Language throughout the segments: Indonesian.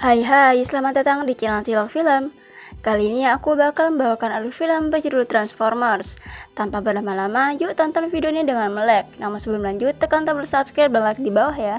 Hai, selamat datang di channel Cilok Film. Kali ini aku bakal membawakan alur film berjudul Transformers. Tanpa berlama-lama, yuk tonton videonya dengan melek. Namun sebelum lanjut, tekan tombol subscribe dan like di bawah ya.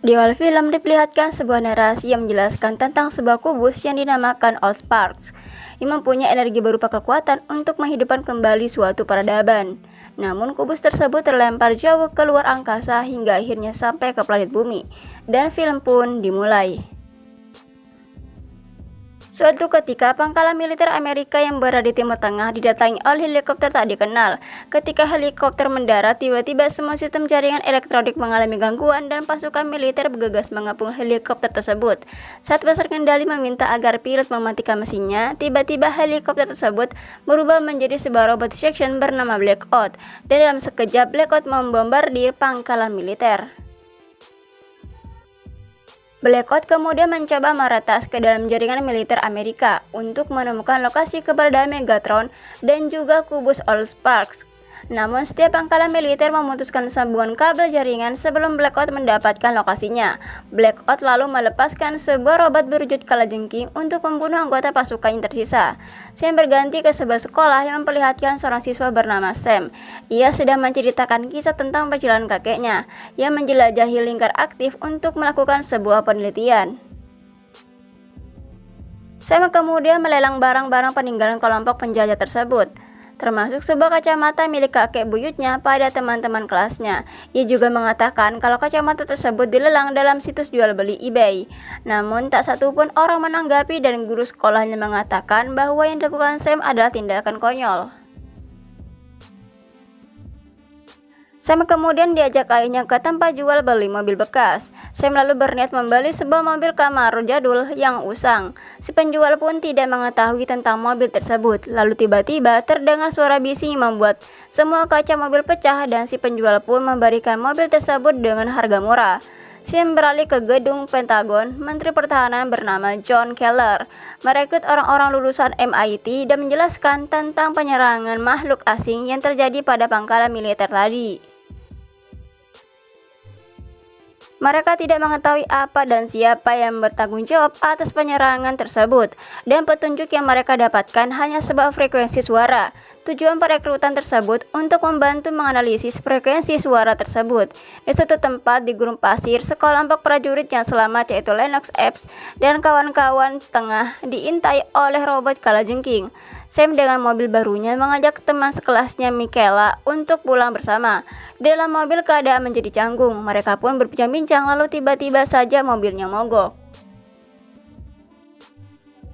Di awal film diperlihatkan sebuah narasi yang menjelaskan tentang sebuah kubus yang dinamakan Old Sparks, yang mempunyai energi berupa kekuatan untuk menghidupkan kembali suatu peradaban. Namun kubus tersebut terlempar jauh ke luar angkasa hingga akhirnya sampai ke planet bumi, dan film pun dimulai. Suatu ketika, pangkalan militer Amerika yang berada di Timur Tengah didatangi oleh helikopter tak dikenal. Ketika helikopter mendarat, tiba-tiba semua sistem jaringan elektronik mengalami gangguan dan pasukan militer bergegas mengepung helikopter tersebut. Saat peserta kendali meminta agar pilot mematikan mesinnya, tiba-tiba helikopter tersebut berubah menjadi sebuah robot section bernama Blackout, dan dalam sekejap Blackout membombardir pangkalan militer. Blackout kemudian mencoba meretas ke dalam jaringan militer Amerika untuk menemukan lokasi keberadaan Megatron dan juga kubus Old Sparks. Namun setiap pangkalan militer memutuskan sambungan kabel jaringan sebelum Blackout mendapatkan lokasinya. Blackout lalu melepaskan sebuah robot berwujud kalajengking untuk membunuh anggota pasukan yang tersisa. Sam berganti ke sebuah sekolah yang memperlihatkan seorang siswa bernama Sam. Ia sedang menceritakan kisah tentang perjalanan kakeknya yang menjelajahi lingkar aktif untuk melakukan sebuah penelitian. Sam kemudian melelang barang-barang peninggalan kelompok penjajah tersebut, termasuk sebuah kacamata milik kakek buyutnya pada teman-teman kelasnya. Ia juga mengatakan kalau kacamata tersebut dilelang dalam situs jual beli eBay. Namun tak satupun orang menanggapi dan guru sekolahnya mengatakan bahwa yang dilakukan Sam adalah tindakan konyol. Sam kemudian diajak ayahnya ke tempat jual beli mobil bekas. Sam lalu berniat membeli sebuah mobil Camaro jadul yang usang. Si penjual pun tidak mengetahui tentang mobil tersebut. Lalu tiba-tiba terdengar suara bising yang membuat semua kaca mobil pecah dan si penjual pun memberikan mobil tersebut dengan harga murah. Sam beralih ke gedung Pentagon. Menteri Pertahanan bernama John Keller merekrut orang-orang lulusan MIT dan menjelaskan tentang penyerangan makhluk asing yang terjadi pada pangkalan militer tadi. Mereka tidak mengetahui apa dan siapa yang bertanggung jawab atas penyerangan tersebut, dan petunjuk yang mereka dapatkan hanya sebuah frekuensi suara. Tujuan perekrutan tersebut untuk membantu menganalisis frekuensi suara tersebut. Di suatu tempat di gurun pasir, sekelompok prajurit yang selamat yaitu Lennox Epps dan kawan-kawan tengah diintai oleh robot kalajengking. Sam dengan mobil barunya mengajak teman sekelasnya Michaela untuk pulang bersama. Di dalam mobil keadaan menjadi canggung, mereka pun berbincang-bincang lalu tiba-tiba saja mobilnya mogok.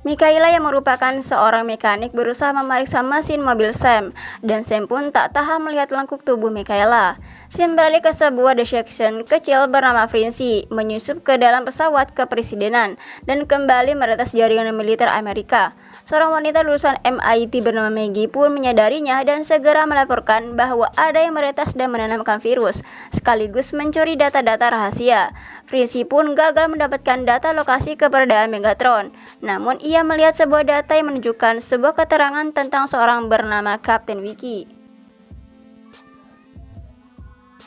Michaela yang merupakan seorang mekanik berusaha memeriksa mesin mobil Sam, dan Sam pun tak tahan melihat lengkuk tubuh Michaela. Sam beralih ke sebuah section kecil bernama Frinzi, menyusup ke dalam pesawat kepresidenan, dan kembali meretas jaringan militer Amerika. Seorang wanita lulusan MIT bernama Maggie pun menyadarinya dan segera melaporkan bahwa ada yang meretas dan menanamkan virus, sekaligus mencuri data-data rahasia. Frinzi pun gagal mendapatkan data lokasi keberadaan Megatron, namun ia melihat sebuah data yang menunjukkan sebuah keterangan tentang seorang bernama Kapten Wiki.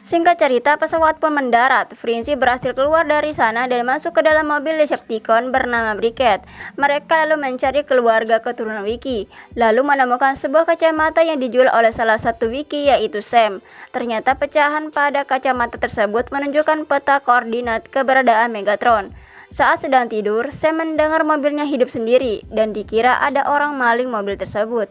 Singkat cerita, pesawat pun mendarat. Frinzi berhasil keluar dari sana dan masuk ke dalam mobil Decepticon bernama Bricket. Mereka lalu mencari keluarga keturunan Wiki, lalu menemukan sebuah kacamata yang dijual oleh salah satu Wiki yaitu Sam. Ternyata pecahan pada kacamata tersebut menunjukkan peta koordinat keberadaan Megatron. Saat sedang tidur, Sam mendengar mobilnya hidup sendiri dan dikira ada orang maling mobil tersebut.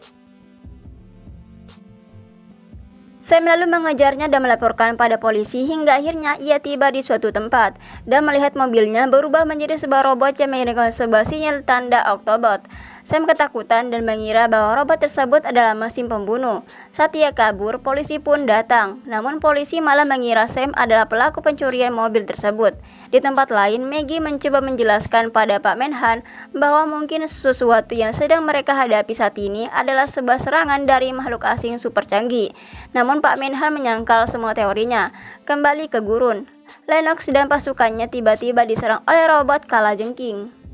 Sam lalu mengejarnya dan melaporkan pada polisi hingga akhirnya ia tiba di suatu tempat dan melihat mobilnya berubah menjadi sebuah robot yang mengirimkan sebuah sinyal tanda Autobot. Sam ketakutan dan mengira bahwa robot tersebut adalah mesin pembunuh. Saat ia kabur, polisi pun datang. Namun polisi malah mengira Sam adalah pelaku pencurian mobil tersebut. Di tempat lain, Maggie mencoba menjelaskan pada Pak Menhan bahwa mungkin sesuatu yang sedang mereka hadapi saat ini adalah sebuah serangan dari makhluk asing super canggih. Namun Pak Menhan menyangkal semua teorinya. Kembali ke gurun, Lennox dan pasukannya tiba-tiba diserang oleh robot kalajengking.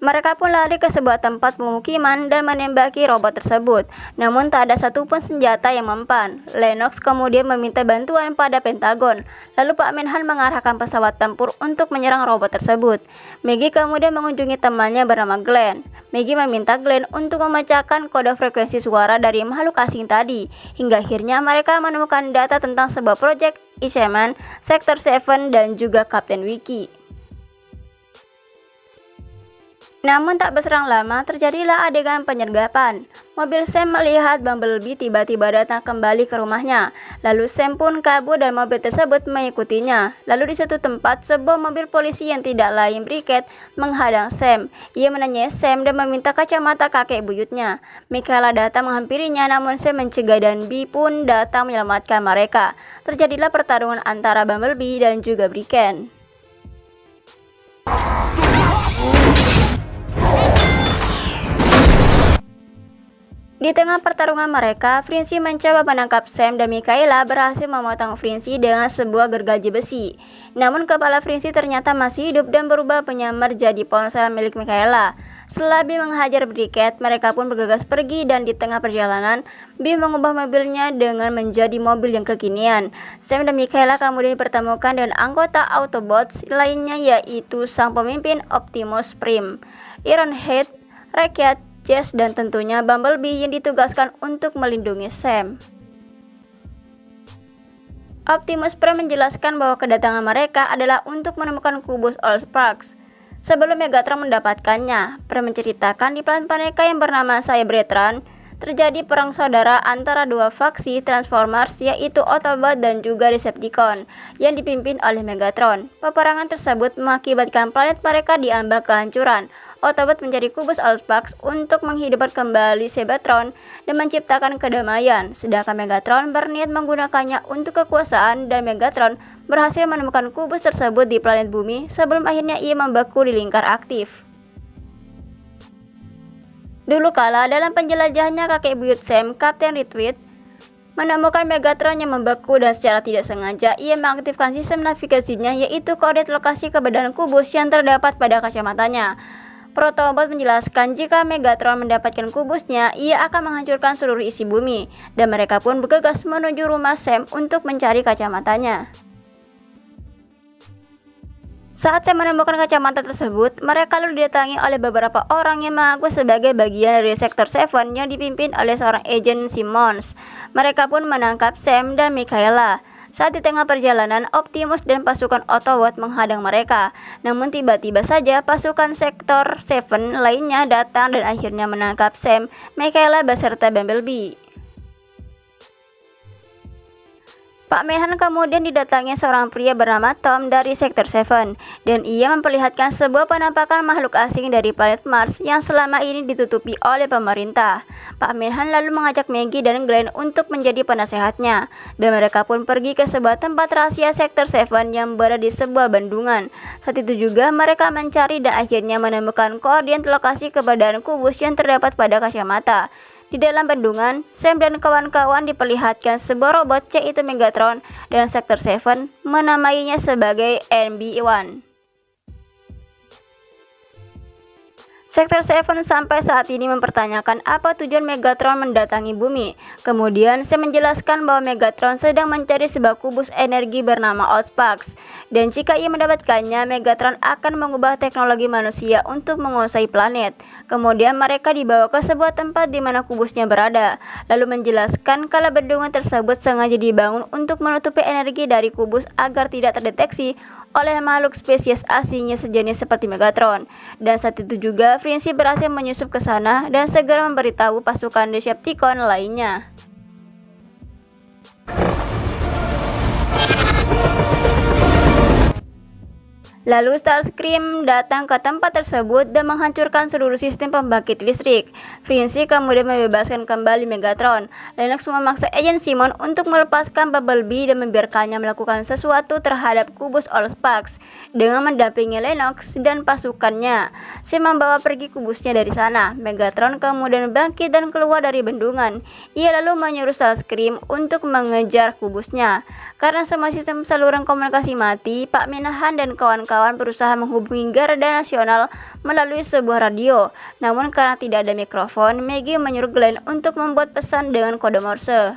Mereka pun lari ke sebuah tempat pemukiman dan menembaki robot tersebut, namun tak ada satupun senjata yang mempan. Lennox kemudian meminta bantuan pada Pentagon, lalu Pak Menhan mengarahkan pesawat tempur untuk menyerang robot tersebut. Maggie kemudian mengunjungi temannya bernama Glenn. Maggie meminta Glenn untuk memecahkan kode frekuensi suara dari makhluk asing tadi, hingga akhirnya mereka menemukan data tentang sebuah proyek Ishman, Sektor 7, dan juga Kapten Wiki. Namun tak berselang lama terjadilah adegan penyergapan. Mobil Sam melihat Bumblebee tiba-tiba datang kembali ke rumahnya. Lalu Sam pun kabur dan mobil tersebut mengikutinya. Lalu di suatu tempat sebuah mobil polisi yang tidak lain Bricket menghadang Sam. Ia menanyai Sam dan meminta kacamata kakek buyutnya. Michaela datang menghampirinya, namun Sam mencegah dan Bee pun datang menyelamatkan mereka. Terjadilah pertarungan antara Bumblebee dan juga Bricket. Di tengah pertarungan mereka, Frinzi mencoba menangkap Sam dan Michaela berhasil memotong Frinzi dengan sebuah gergaji besi. Namun kepala Frinzi ternyata masih hidup dan berubah menyamar jadi ponsel milik Michaela. Setelah Bee menghajar Bricket, mereka pun bergegas pergi dan di tengah perjalanan, Bee mengubah mobilnya dengan menjadi mobil yang kekinian. Sam dan Michaela kemudian dipertemukan dengan anggota Autobots lainnya, yaitu sang pemimpin Optimus Prime, Ironhide, rakyat Jess, dan tentunya Bumblebee yang ditugaskan untuk melindungi Sam. Optimus Prime menjelaskan bahwa kedatangan mereka adalah untuk menemukan kubus Allspark. Sebelum Megatron mendapatkannya, Prime menceritakan di planet mereka yang bernama Cybertron terjadi perang saudara antara dua faksi Transformers, yaitu Autobot dan juga Decepticon, yang dipimpin oleh Megatron. Peperangan tersebut mengakibatkan planet mereka diambang kehancuran. Autobot mencari kubus Allspark untuk menghidupkan kembali Cybertron dan menciptakan kedamaian, sedangkan Megatron berniat menggunakannya untuk kekuasaan, dan Megatron berhasil menemukan kubus tersebut di planet bumi sebelum akhirnya ia membeku di lingkar aktif. Dulu kala dalam penjelajahannya, kakek buyut Sam, Kapten Ritwit, menemukan Megatron yang membeku dan secara tidak sengaja ia mengaktifkan sistem navigasinya, yaitu koordinat lokasi keberadaan kubus yang terdapat pada kacamatanya. Protobot menjelaskan jika Megatron mendapatkan kubusnya, ia akan menghancurkan seluruh isi bumi, dan mereka pun bergegas menuju rumah Sam untuk mencari kacamatanya. Saat Sam menemukan kacamata tersebut, mereka lalu didatangi oleh beberapa orang yang mengaku sebagai bagian dari Sektor 7 yang dipimpin oleh seorang agen Simmons. Mereka pun menangkap Sam dan Michaela. Saat di tengah perjalanan, Optimus dan pasukan Autobot menghadang mereka. Namun tiba-tiba saja pasukan Sektor 7 lainnya datang dan akhirnya menangkap Sam, Michaela beserta Bumblebee. Pak Menhan kemudian didatangi seorang pria bernama Tom dari Sektor 7, dan ia memperlihatkan sebuah penampakan makhluk asing dari planet Mars yang selama ini ditutupi oleh pemerintah. Pak Menhan lalu mengajak Maggie dan Glenn untuk menjadi penasehatnya, dan mereka pun pergi ke sebuah tempat rahasia Sektor 7 yang berada di sebuah bendungan. Saat itu juga mereka mencari dan akhirnya menemukan koordinat lokasi keberadaan kubus yang terdapat pada kacamata. Di dalam bendungan, Sam dan kawan-kawan diperlihatkan sebuah robot, yaitu Megatron, dan Sektor 7 menamainya sebagai NB-1. Sektor 7 sampai saat ini mempertanyakan apa tujuan Megatron mendatangi bumi. Kemudian Sam menjelaskan bahwa Megatron sedang mencari sebuah kubus energi bernama Allspark, dan jika ia mendapatkannya, Megatron akan mengubah teknologi manusia untuk menguasai planet. Kemudian mereka dibawa ke sebuah tempat di mana kubusnya berada, lalu menjelaskan kalau bendungan tersebut sengaja dibangun untuk menutupi energi dari kubus agar tidak terdeteksi oleh makhluk spesies asingnya sejenis seperti Megatron. Dan saat itu juga Frinzi berhasil menyusup ke sana dan segera memberitahu pasukan Decepticon lainnya. Lalu Starscream datang ke tempat tersebut dan menghancurkan seluruh sistem pembangkit listrik. Frinzi kemudian membebaskan kembali Megatron. Lennox memaksa agen Simon untuk melepaskan Bumblebee dan membiarkannya melakukan sesuatu terhadap kubus Allspark. Dengan mendampingi Lennox dan pasukannya, Sim membawa pergi kubusnya dari sana. Megatron kemudian bangkit dan keluar dari bendungan. Ia lalu menyuruh Starscream untuk mengejar kubusnya. Karena semua sistem saluran komunikasi mati, Pak Minhan dan kawan-kawan berusaha menghubungi Garda Nasional melalui sebuah radio. Namun karena tidak ada mikrofon, Maggie menyuruh Glenn untuk membuat pesan dengan kode Morse.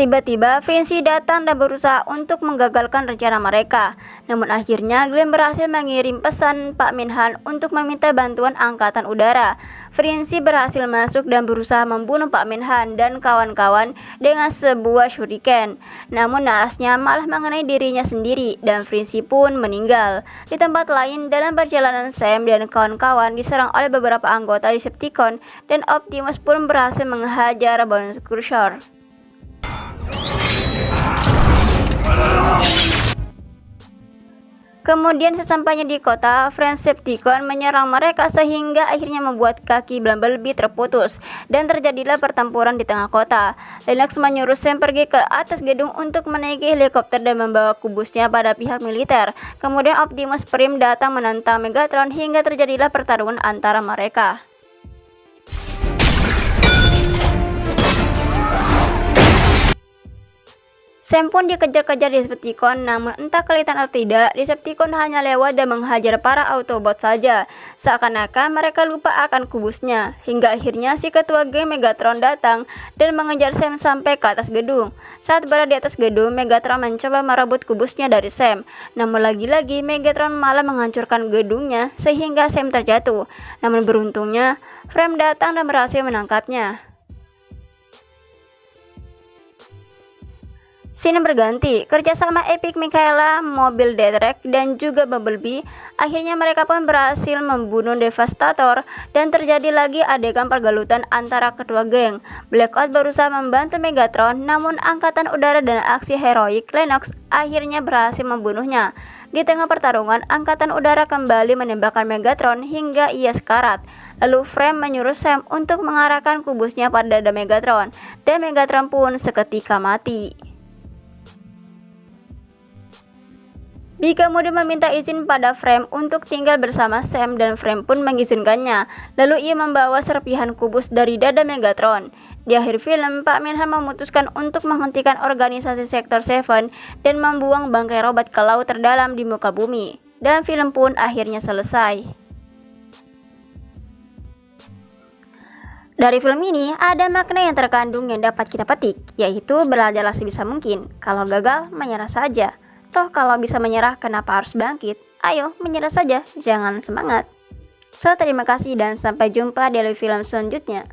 Tiba-tiba, Frinzi datang dan berusaha untuk menggagalkan rencana mereka. Namun akhirnya Glenn berhasil mengirim pesan Pak Minhan untuk meminta bantuan angkatan udara. Frinzi berhasil masuk dan berusaha membunuh Pak Minhan dan kawan-kawan dengan sebuah shuriken. Namun naasnya malah mengenai dirinya sendiri dan Frinzi pun meninggal. Di tempat lain, dalam perjalanan Sam dan kawan-kawan diserang oleh beberapa anggota Decepticon dan Optimus pun berhasil menghajar Bone Crusher. Kemudian sesampainya di kota, Decepticon menyerang mereka sehingga akhirnya membuat kaki Bumblebee terputus dan terjadilah pertempuran di tengah kota. Lennox menyuruh Sam pergi ke atas gedung untuk menaiki helikopter dan membawa kubusnya pada pihak militer. Kemudian Optimus Prime datang menentang Megatron hingga terjadilah pertarungan antara mereka. Sam pun dikejar-kejar Decepticon, namun entah kelihatan atau tidak, Decepticon hanya lewat dan menghajar para Autobot saja. Seakan-akan mereka lupa akan kubusnya, hingga akhirnya si ketua geng Megatron datang dan mengejar Sam sampai ke atas gedung. Saat berada di atas gedung, Megatron mencoba merebut kubusnya dari Sam. Namun lagi-lagi Megatron malah menghancurkan gedungnya sehingga Sam terjatuh. Namun beruntungnya, Frame datang dan berhasil menangkapnya. Scene berganti, kerjasama Epic Michaela, mobil Deathrack, dan juga Bumblebee. Akhirnya mereka pun berhasil membunuh Devastator dan terjadi lagi adegan pergelutan antara ketua geng. Blackout berusaha membantu Megatron, namun angkatan udara dan aksi heroik Lennox akhirnya berhasil membunuhnya. Di tengah pertarungan, angkatan udara kembali menembakkan Megatron hingga ia sekarat. Lalu Frame menyuruh Sam untuk mengarahkan kubusnya pada dada Megatron, dan Megatron pun seketika mati. Bi kemudian meminta izin pada Frame untuk tinggal bersama Sam dan Frame pun mengizinkannya. Lalu ia membawa serpihan kubus dari dada Megatron. Di akhir film, Pak Minhan memutuskan untuk menghentikan organisasi Sektor 7 dan membuang bangkai robot ke laut terdalam di muka bumi. Dan film pun akhirnya selesai. Dari film ini, ada makna yang terkandung yang dapat kita petik, yaitu belajarlah sebisa mungkin. Kalau gagal, menyerah saja. Toh kalau bisa menyerah, kenapa harus bangkit? Ayo, menyerah saja, jangan semangat. So, terima kasih dan sampai jumpa di film selanjutnya.